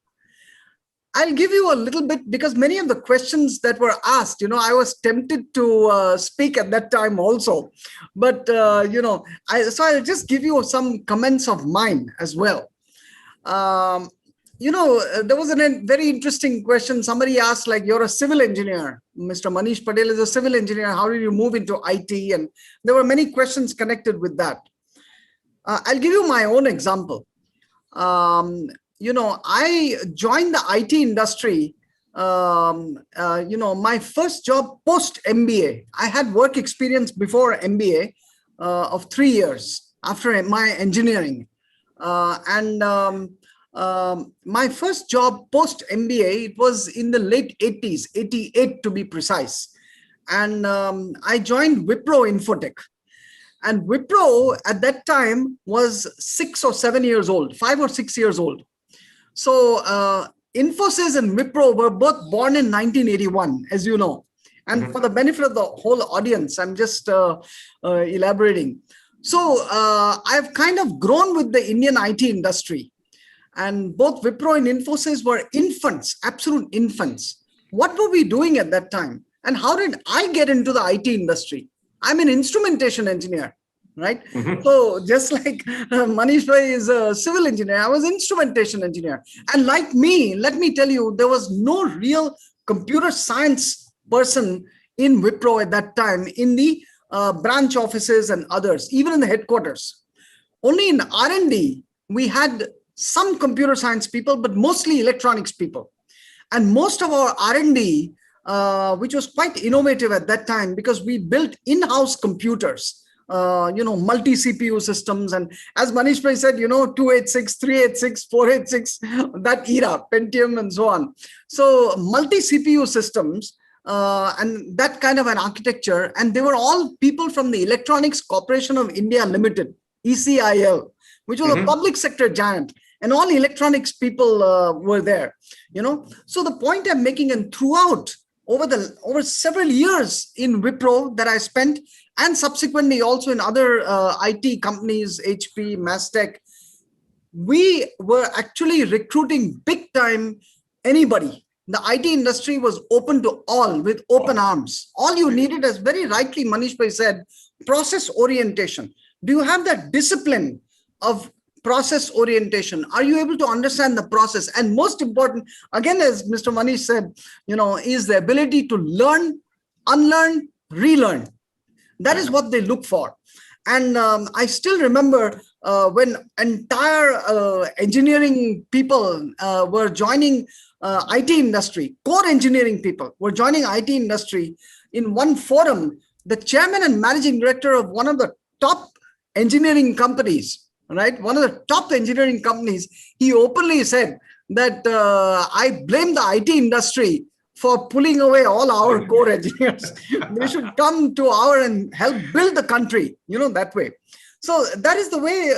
I'll give you a little bit, because many of the questions that were asked, I was tempted to speak at that time also. But, so I'll just give you some comments of mine as well. There was a very interesting question. Somebody asked, like, you're a civil engineer. Mr. Manish Patel is a civil engineer. How did you move into IT? And there were many questions connected with that. I'll give you my own example. I joined the IT industry, my first job post MBA. I had work experience before MBA of 3 years after my engineering. My first job post MBA, it was in the late 80s, 88 to be precise. And I joined Wipro Infotech. And Wipro at that time was 6 or 7 years old, 5 or 6 years old. So Infosys and Wipro were both born in 1981, as you know. And for the benefit of the whole audience, I'm just elaborating. So I've kind of grown with the Indian IT industry. And both Wipro and Infosys were infants, absolute infants. What were we doing at that time? And how did I get into the IT industry? I'm an instrumentation engineer. Right. So just like Manish Bhai is a civil engineer, I was an instrumentation engineer. And like me, let me tell you, there was no real computer science person in Wipro at that time, in the branch offices and others, even in the headquarters. Only in R&D, we had some computer science people, but mostly electronics people. And most of our R&D, which was quite innovative at that time, because we built in-house computers. multi-CPU systems. And as Manish Bhai said, 286, 386, 486, that era, Pentium and so on. So multi-CPU systems and that kind of an architecture. And they were all people from the Electronics Corporation of India Limited, ECIL, which was a public sector giant. And all electronics people were there, So the point I'm making, and throughout over several years in Wipro that I spent, and subsequently also in other IT companies, HP, Mastech, we were actually recruiting big time anybody. The IT industry was open to all with open arms. All you needed, as very rightly Manish Bhai said, process orientation. Do you have that discipline of process orientation? Are you able to understand the process? And most important, again, as Mr. Manish said, is the ability to learn, unlearn, relearn. That is what they look for. And I still remember when entire engineering people were joining IT industry, core engineering people were joining IT industry in one forum. The chairman and managing director of one of the top engineering companies, right? One of the top engineering companies, he openly said that I blame the IT industry for pulling away all our core engineers. They should come to our and help build the country, that way. So that is the way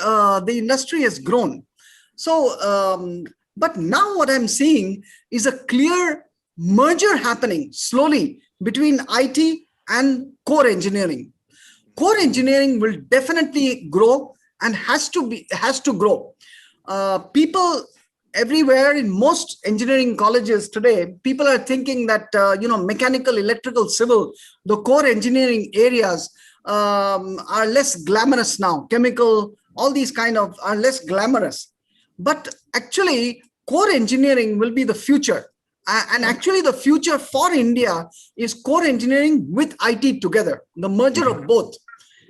the industry has grown. So, but now what I'm seeing is a clear merger happening slowly between IT and core engineering. Core engineering will definitely grow and has to grow. People everywhere in most engineering colleges today, people are thinking that, mechanical, electrical, civil, the core engineering areas are less glamorous now. Chemical, all these kind of are less glamorous. But actually, core engineering will be the future. And actually, the future for India is core engineering with IT together, the merger of both.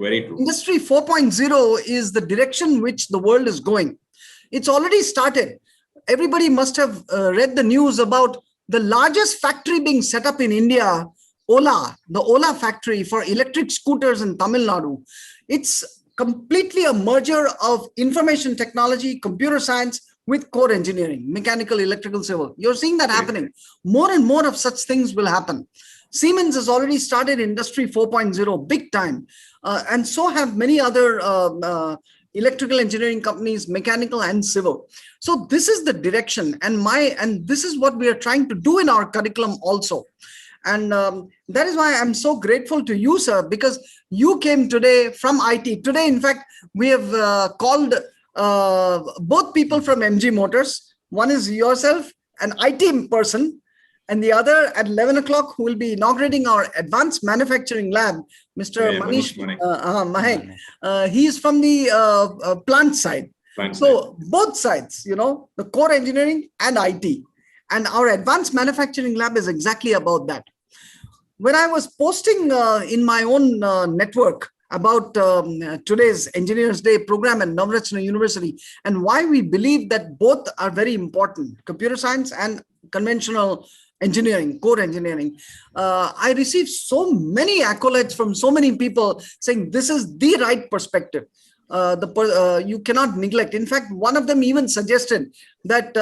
Very true. Industry 4.0 is the direction which the world is going. It's already started. Everybody must have read the news about the largest factory being set up in India, Ola, the Ola factory for electric scooters in Tamil Nadu. It's completely a merger of information technology, computer science with core engineering, mechanical, electrical, civil. You're seeing that happening. More and more of such things will happen. Siemens has already started Industry 4.0 big time. And so have many other electrical engineering companies, mechanical and civil. So this is the direction, and this is what we are trying to do in our curriculum also. And that is why I'm so grateful to you, sir, because you came today from IT. Today, in fact, we have called both people from MG Motors. One is yourself, an IT person, and the other at 11 o'clock, who will be inaugurating our advanced manufacturing lab, Mr. Manish Mahek. He is from the plant side. So both sides, the core engineering and IT. And our advanced manufacturing lab is exactly about that. When I was posting in my own network about today's Engineers Day program at Navratna University and why we believe that both are very important, computer science and conventional engineering, core engineering. I received so many accolades from so many people saying this is the right perspective. You cannot neglect. In fact, one of them even suggested that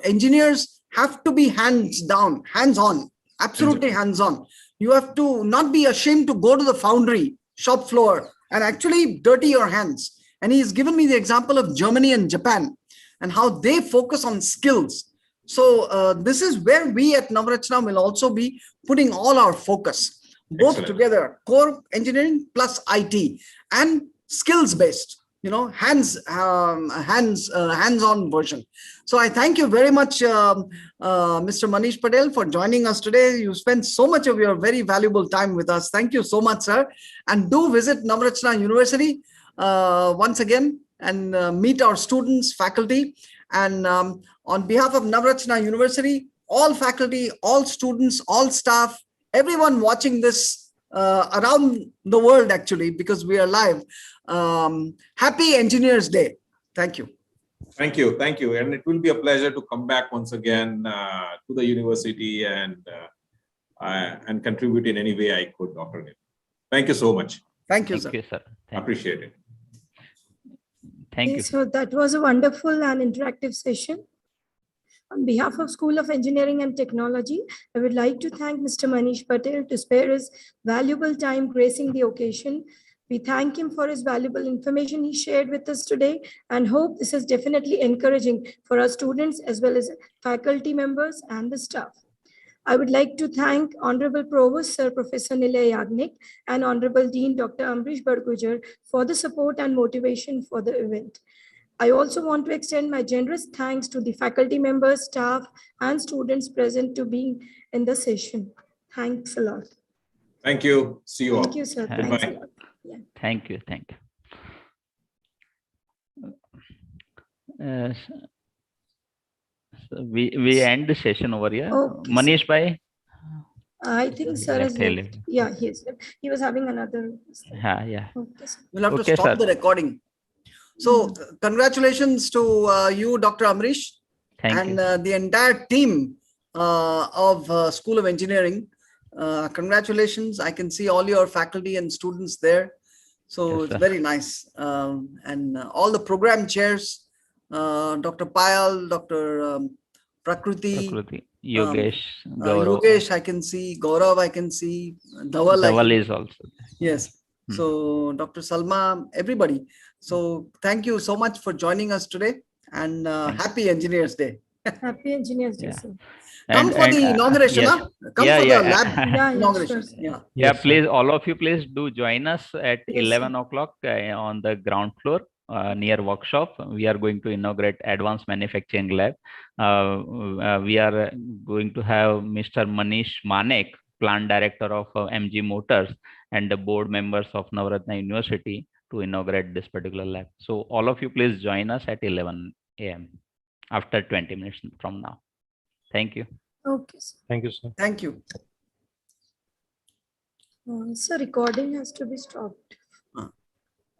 engineers have to be hands-on, absolutely hands-on. You have to not be ashamed to go to the foundry, shop floor, and actually dirty your hands. And he's given me the example of Germany and Japan and how they focus on skills. So this is where we at Navratna will also be putting all our focus, both together, core engineering plus IT and skills-based, hands-on version. So I thank you very much, Mr. Manish Patel, for joining us today. You spent so much of your very valuable time with us. Thank you so much, sir. And do visit Navratna University once again and meet our students, faculty. And on behalf of Navratna University, all faculty, all students, all staff, everyone watching this around the world, actually, because we are live. Happy Engineers Day. Thank you. Thank you. Thank you. And it will be a pleasure to come back once again to the university and contribute in any way I could, Dr. Neil. Thank you so much. Thank you, Thank sir. you, sir. Thank you. Appreciate it. Thank Okay, you. so that was a wonderful and interactive session. On behalf of School of Engineering and Technology, I would like to thank Mr. Manish Patel to spare his valuable time gracing the occasion. We thank him for his valuable information he shared with us today and hope this is definitely encouraging for our students as well as faculty members and the staff. I would like to thank Honorable Provost Sir Professor Nilay Yagnik and Honorable Dean Dr. Amrish Bargujar for the support and motivation for the event. I also want to extend my generous thanks to the faculty members, staff, and students present to being in the session. Thanks a lot. Thank you. See you all. Thank you, sir. Thanks a Goodbye. lot. Yeah. Thank you. Thank you. So we end the session over here. Okay, Manish bhai. I think sir has Left, left. Yeah, he is left. He was having another. Yeah. Okay, sir. We'll have to Okay, stop sir. the recording. So congratulations to you, Dr. Amrish, Thank and you. the entire team of School of Engineering. Congratulations. I can see all your faculty and students there. So Yes, it's sir. very nice. And all the program chairs, Dr. Payal, Dr. Prakriti, Prakriti, Yogesh, Yogesh, I can see, Gaurav, I can see, Dhawal, Dhaval is also. yes. So Dr. Salma, everybody. So thank you so much for joining us today, and happy Engineers Day. Happy Engineers Day, Yeah. sir. Come for the inauguration, yes. huh? Come Yeah, for yeah. the lab Yeah, inauguration. sure. Yeah. Yeah, Yes, sir. please, all of you, please do join us at Yes, 11 sir. o'clock on the ground floor near workshop. We are going to inaugurate advanced manufacturing lab. We are going to have Mr. Manish Manek, plant director of MG Motors, and the board members of Navaratna University to inaugurate this particular lab. So all of you, please join us at 11 a.m. after 20 minutes from now. Thank you. Okay, sir. Thank you, sir. Thank you. So recording has to be stopped.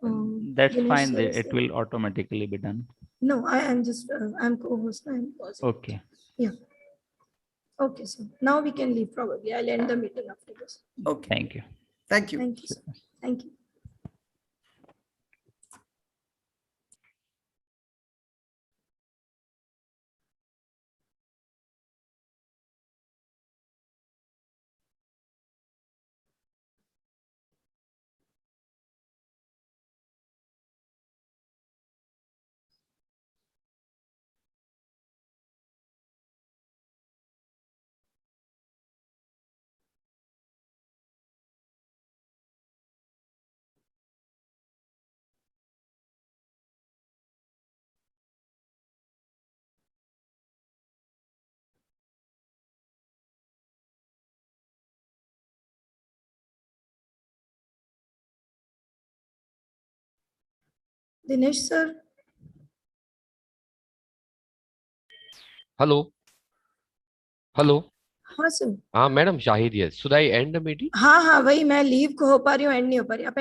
That's Dinesh fine. sir is It there. will automatically be done. No, I am just, I'm co-host. I'm pausing. Okay. Yeah. Okay, so now we can leave probably. I'll end the meeting after this. Okay. Thank you. Thank you. Thank you, sir. Thank you. Dinesh sir. Hello. Hello. हाँ sir. Madam Shahid, yes. Should I end the meeting? हाँ हाँ वही मैं leave को हो पा रही हूँ एंड नहीं हो पा रही. आप